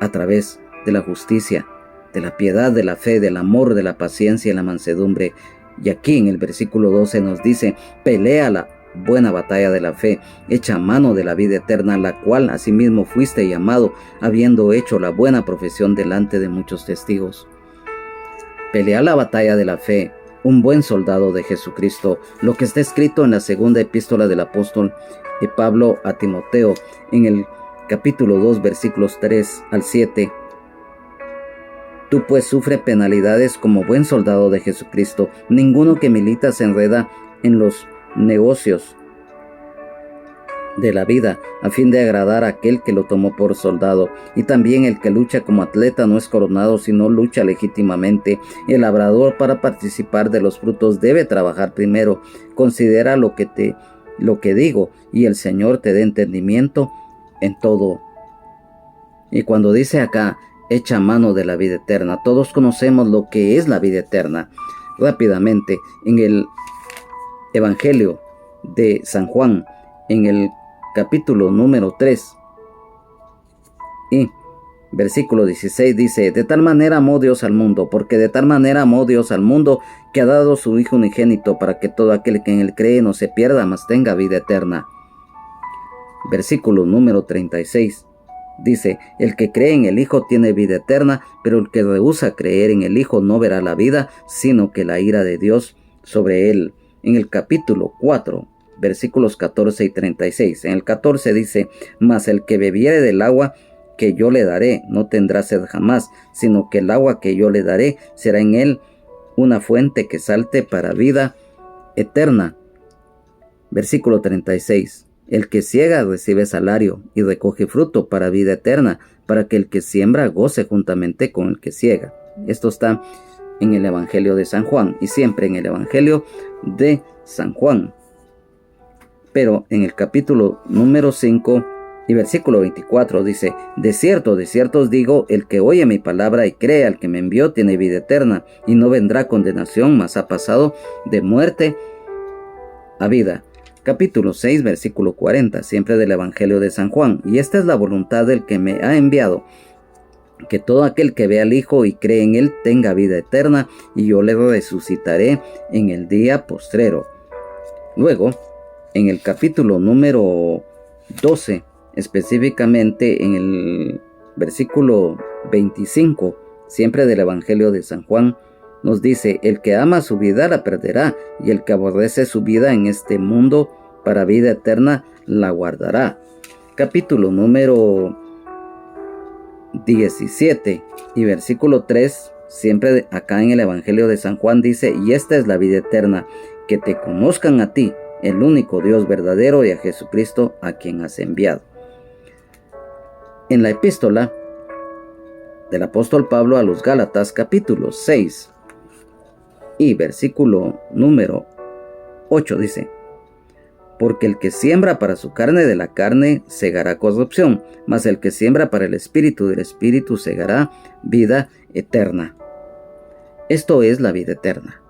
a través de la justicia, de la piedad, de la fe, del amor, de la paciencia y la mansedumbre. Y aquí en el versículo 12 nos dice: pelea la buena batalla de la fe, echa mano de la vida eterna, la cual asimismo fuiste llamado, habiendo hecho la buena profesión delante de muchos testigos. Pelea la batalla de la fe, un buen soldado de Jesucristo, lo que está escrito en la segunda epístola del apóstol Pablo a Timoteo, en el capítulo 2, versículos 3 al 7. Tú pues sufre penalidades como buen soldado de Jesucristo. Ninguno que milita se enreda en los negocios de la vida a fin de agradar a aquel que lo tomó por soldado. Y también el que lucha como atleta no es coronado, sino lucha legítimamente. El labrador, para participar de los frutos, debe trabajar primero. Considera lo que digo, y el Señor te dé entendimiento en todo. Y cuando dice acá, echa mano de la vida eterna, todos conocemos lo que es la vida eterna. Rápidamente, en el Evangelio de San Juan, en el capítulo número 3, Y versículo 16 dice, de tal manera amó Dios al mundo, porque de tal manera amó Dios al mundo, que ha dado su Hijo unigénito, para que todo aquel que en él cree no se pierda, mas tenga vida eterna. Versículo número 36 dice, el que cree en el Hijo tiene vida eterna, pero el que rehúsa creer en el Hijo no verá la vida, sino que la ira de Dios sobre él. En el capítulo 4, versículos 14 y 36, en el 14 dice, mas el que bebiere del agua que yo le daré no tendrá sed jamás, sino que el agua que yo le daré será en él una fuente que salte para vida eterna. Versículo 36. El que ciega recibe salario y recoge fruto para vida eterna, para que el que siembra goce juntamente con el que ciega. Esto está en el Evangelio de San Juan, y siempre en el Evangelio de San Juan. Pero en el capítulo número 5 y versículo 24 dice, de cierto os digo, el que oye mi palabra y cree al que me envió tiene vida eterna, y no vendrá condenación, mas ha pasado de muerte a vida. Capítulo 6, versículo 40, siempre del Evangelio de San Juan. Y esta es la voluntad del que me ha enviado, que todo aquel que ve al Hijo y cree en él tenga vida eterna, y yo le resucitaré en el día postrero. Luego, en el capítulo número 12, específicamente en el versículo 25, siempre del Evangelio de San Juan, nos dice, el que ama su vida la perderá, y el que aborrece su vida en este mundo para vida eterna la guardará. Capítulo número 17 y versículo 3, siempre acá en el Evangelio de San Juan dice, y esta es la vida eterna, que te conozcan a ti, el único Dios verdadero, y a Jesucristo a quien has enviado. En la epístola del apóstol Pablo a los Gálatas, capítulo 6 y versículo número 8 dice, porque el que siembra para su carne, de la carne segará corrupción, mas el que siembra para el Espíritu, del Espíritu segará vida eterna. Esto es la vida eterna,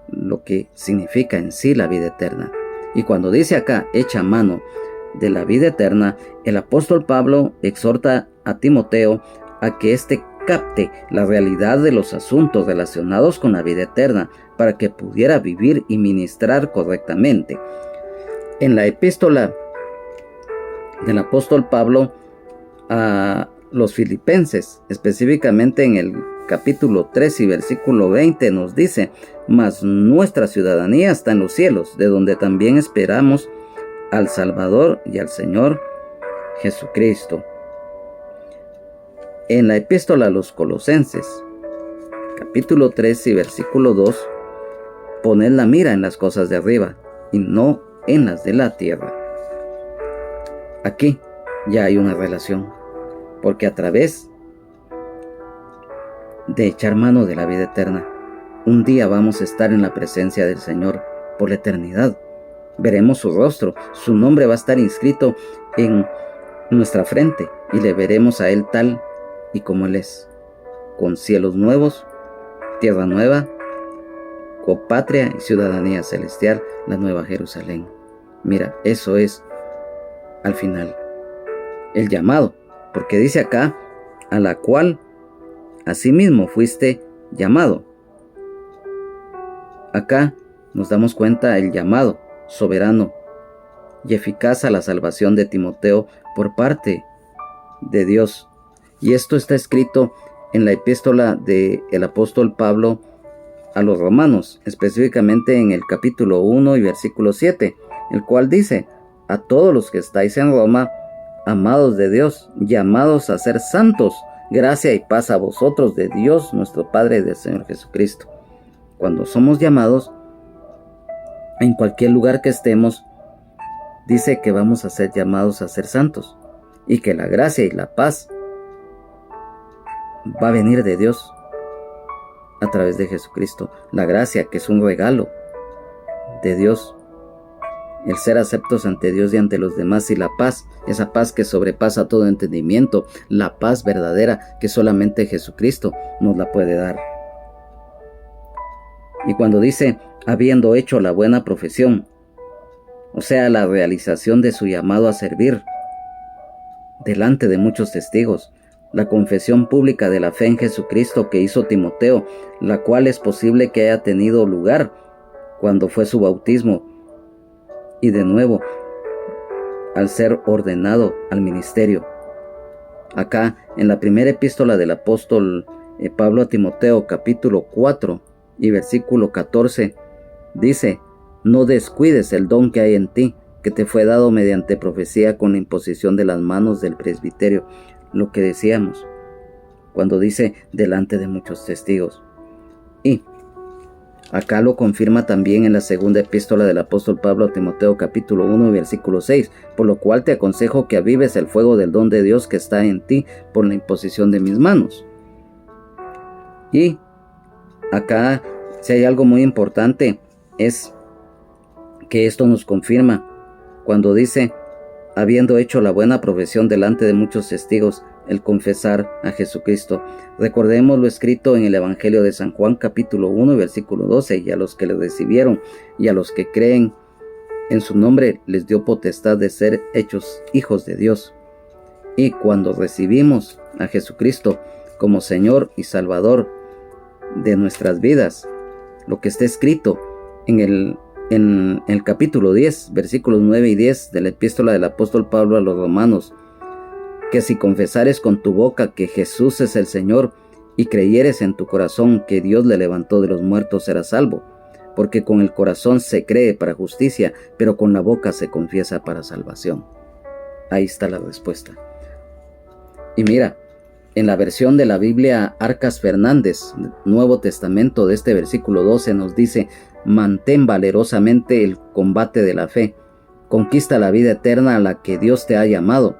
lo que significa en sí la vida eterna. Y cuando dice acá, echa mano de la vida eterna, el apóstol Pablo exhorta a Timoteo a que éste capte la realidad de los asuntos relacionados con la vida eterna, para que pudiera vivir y ministrar correctamente. En la epístola del apóstol Pablo a los filipenses, específicamente en el capítulo 3 y versículo 20, nos dice, mas nuestra ciudadanía está en los cielos, de donde también esperamos al Salvador y al Señor Jesucristo. En la epístola a los Colosenses, capítulo 3 y versículo 2, poned la mira en las cosas de arriba y no en las de la tierra. Aquí ya hay una relación, porque a través de echar mano de la vida eterna, un día vamos a estar en la presencia del Señor por la eternidad. Veremos su rostro, su nombre va a estar inscrito en nuestra frente y le veremos a Él tal y como Él es, con cielos nuevos, tierra nueva, con patria y ciudadanía celestial, la nueva Jerusalén. Mira, eso es al final el llamado, porque dice acá, a la cual asimismo fuiste llamado. Acá nos damos cuenta el llamado soberano y eficaz a la salvación de Timoteo por parte de Dios. Y esto está escrito en la epístola del apóstol Pablo a los romanos, específicamente en el capítulo 1 y versículo 7, el cual dice, a todos los que estáis en Roma, amados de Dios, llamados a ser santos, gracia y paz a vosotros de Dios nuestro Padre y del Señor Jesucristo. Cuando somos llamados, en cualquier lugar que estemos, dice que vamos a ser llamados a ser santos, y que la gracia y la paz va a venir de Dios a través de Jesucristo. La gracia, que es un regalo de Dios, el ser aceptos ante Dios y ante los demás, y la paz, esa paz que sobrepasa todo entendimiento, la paz verdadera que solamente Jesucristo nos la puede dar. Y cuando dice, habiendo hecho la buena profesión, o sea, la realización de su llamado a servir, delante de muchos testigos. La confesión pública de la fe en Jesucristo que hizo Timoteo, la cual es posible que haya tenido lugar cuando fue su bautismo y de nuevo al ser ordenado al ministerio. Acá en la primera epístola del apóstol Pablo a Timoteo, capítulo 4 y versículo 14, dice: no descuides el don que hay en ti, que te fue dado mediante profecía con la imposición de las manos del presbiterio. Lo que decíamos cuando dice delante de muchos testigos. Y acá lo confirma también en la segunda epístola del apóstol Pablo a Timoteo, capítulo 1 versículo 6, por lo cual te aconsejo que avives el fuego del don de Dios que está en ti por la imposición de mis manos. Y acá, si hay algo muy importante, es que esto nos confirma cuando dice: habiendo hecho la buena profesión delante de muchos testigos, el confesar a Jesucristo. Recordemos lo escrito en el Evangelio de San Juan, capítulo 1, versículo 12, y a los que le recibieron y a los que creen en su nombre les dio potestad de ser hechos hijos de Dios. Y cuando recibimos a Jesucristo como Señor y Salvador de nuestras vidas, lo que está escrito en el capítulo 10, versículos 9 y 10 de la epístola del apóstol Pablo a los romanos, que si confesares con tu boca que Jesús es el Señor y creyeres en tu corazón que Dios le levantó de los muertos, serás salvo, porque con el corazón se cree para justicia, pero con la boca se confiesa para salvación. Ahí está la respuesta. Y mira, en la versión de la Biblia Arcas Fernández, Nuevo Testamento, de este versículo 12 nos dice: mantén valerosamente el combate de la fe, conquista la vida eterna a la que Dios te ha llamado,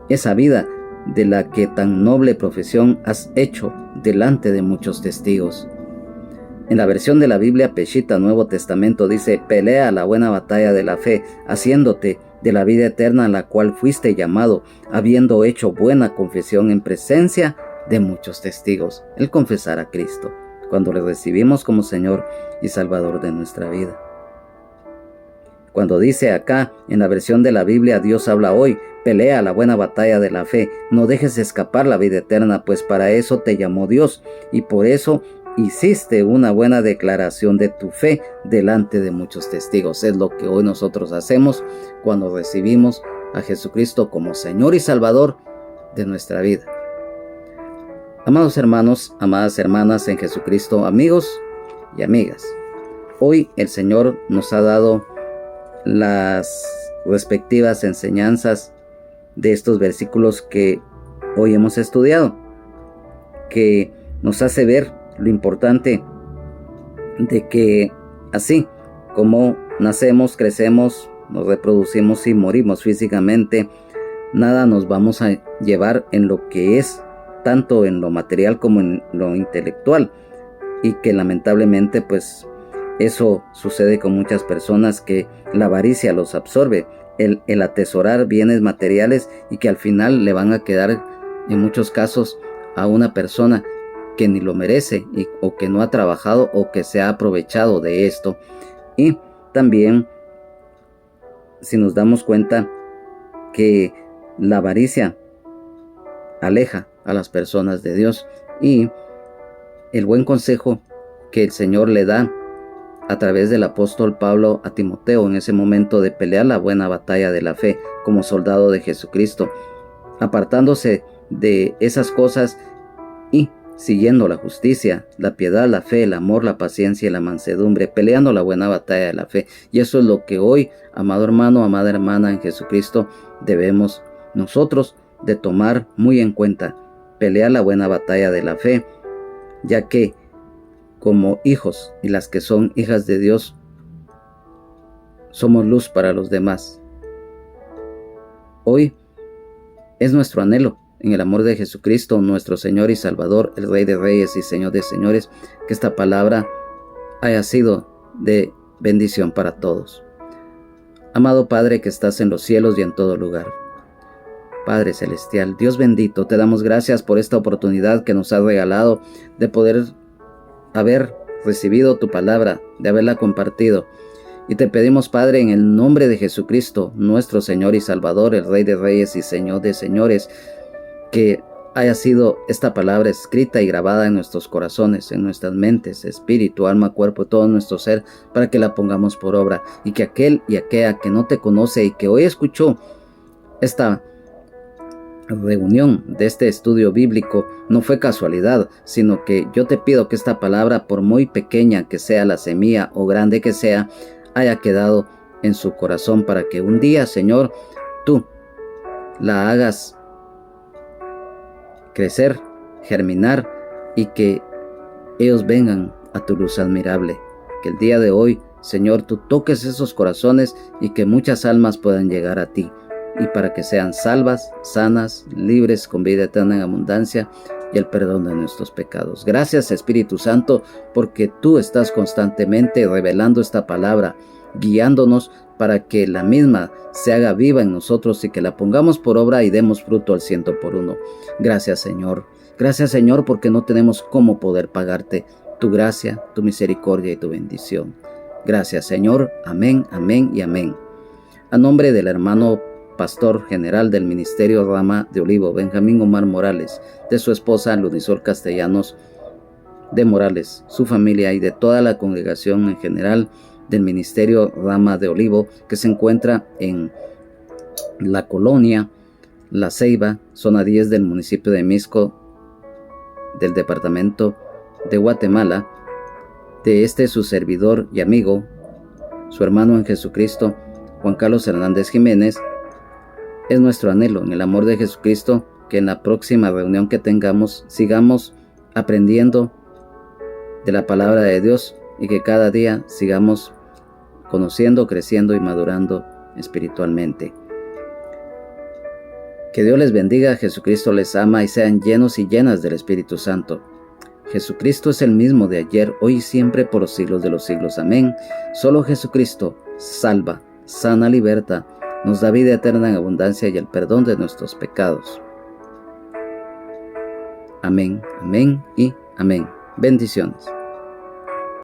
esa vida de la que tan noble profesión has hecho delante de muchos testigos. En la versión de la Biblia Peshitta, Nuevo Testamento, dice: pelea la buena batalla de la fe, haciéndote de la vida eterna a la cual fuiste llamado, habiendo hecho buena confesión en presencia de muchos testigos. El confesar a Cristo, cuando le recibimos como Señor y Salvador de nuestra vida. Cuando dice acá, en la versión de la Biblia Dios habla hoy: pelea la buena batalla de la fe, no dejes escapar la vida eterna, pues para eso te llamó Dios, y por eso hiciste una buena declaración de tu fe delante de muchos testigos. Es lo que hoy nosotros hacemos cuando recibimos a Jesucristo como Señor y Salvador de nuestra vida. Amados hermanos, amadas hermanas en Jesucristo, amigos y amigas, hoy el Señor nos ha dado las respectivas enseñanzas de estos versículos que hoy hemos estudiado, que nos hace ver lo importante de que así como nacemos, crecemos, nos reproducimos y morimos físicamente, nada nos vamos a llevar en lo que es, tanto en lo material como en lo intelectual, y que lamentablemente pues eso sucede con muchas personas, que la avaricia los absorbe, el atesorar bienes materiales, y que al final le van a quedar en muchos casos a una persona que ni lo merece o que no ha trabajado o que se ha aprovechado de esto. Y también, si nos damos cuenta que la avaricia aleja a las personas de Dios, y el buen consejo que el Señor le da a través del apóstol Pablo a Timoteo en ese momento de pelear la buena batalla de la fe como soldado de Jesucristo, apartándose de esas cosas y siguiendo la justicia, la piedad, la fe, el amor, la paciencia y la mansedumbre, peleando la buena batalla de la fe. Y eso es lo que hoy, amado hermano, amada hermana en Jesucristo, debemos nosotros de tomar muy en cuenta: pelear la buena batalla de la fe, ya que como hijos y las que son hijas de Dios, somos luz para los demás. Hoy es nuestro anhelo, en el amor de Jesucristo, nuestro Señor y Salvador, el Rey de Reyes y Señor de Señores, que esta palabra haya sido de bendición para todos. Amado Padre que estás en los cielos y en todo lugar, Padre Celestial, Dios bendito, te damos gracias por esta oportunidad que nos has regalado de poder haber recibido tu palabra, de haberla compartido. Y te pedimos, Padre, en el nombre de Jesucristo, nuestro Señor y Salvador, el Rey de Reyes y Señor de Señores, que haya sido esta palabra escrita y grabada en nuestros corazones, en nuestras mentes, espíritu, alma, cuerpo, todo nuestro ser, para que la pongamos por obra, y que aquel y aquella que no te conoce y que hoy escuchó esta reunión de este estudio bíblico no fue casualidad, sino que yo te pido que esta palabra, por muy pequeña que sea la semilla o grande que sea, haya quedado en su corazón para que un día, Señor, tú la hagas crecer, germinar y que ellos vengan a tu luz admirable. Que el día de hoy, Señor, tú toques esos corazones y que muchas almas puedan llegar a ti, y para que sean salvas, sanas, libres, con vida eterna en abundancia y el perdón de nuestros pecados. Gracias, Espíritu Santo, porque tú estás constantemente revelando esta palabra, guiándonos para que la misma se haga viva en nosotros y que la pongamos por obra y demos fruto al 100 por 1. Gracias, Señor. Gracias, Señor, porque no tenemos cómo poder pagarte tu gracia, tu misericordia y tu bendición. Gracias, Señor. Amén, amén y amén. A nombre del hermano pastor general del Ministerio Rama de Olivo, Benjamín Omar Morales, de su esposa Lunisol Castellanos de Morales, su familia y de toda la congregación en general del Ministerio Rama de Olivo, que se encuentra en la colonia La Ceiba, zona 10 del municipio de Misco, del departamento de Guatemala, de su servidor y amigo, su hermano en Jesucristo, Juan Carlos Hernández Jiménez. Es nuestro anhelo en el amor de Jesucristo que en la próxima reunión que tengamos sigamos aprendiendo de la palabra de Dios y que cada día sigamos conociendo, creciendo y madurando espiritualmente. Que Dios les bendiga, Jesucristo les ama y sean llenos y llenas del Espíritu Santo. Jesucristo es el mismo de ayer, hoy y siempre, por los siglos de los siglos. Amén. Solo Jesucristo salva, sana, liberta, nos da vida eterna en abundancia y el perdón de nuestros pecados. Amén, amén y amén. Bendiciones.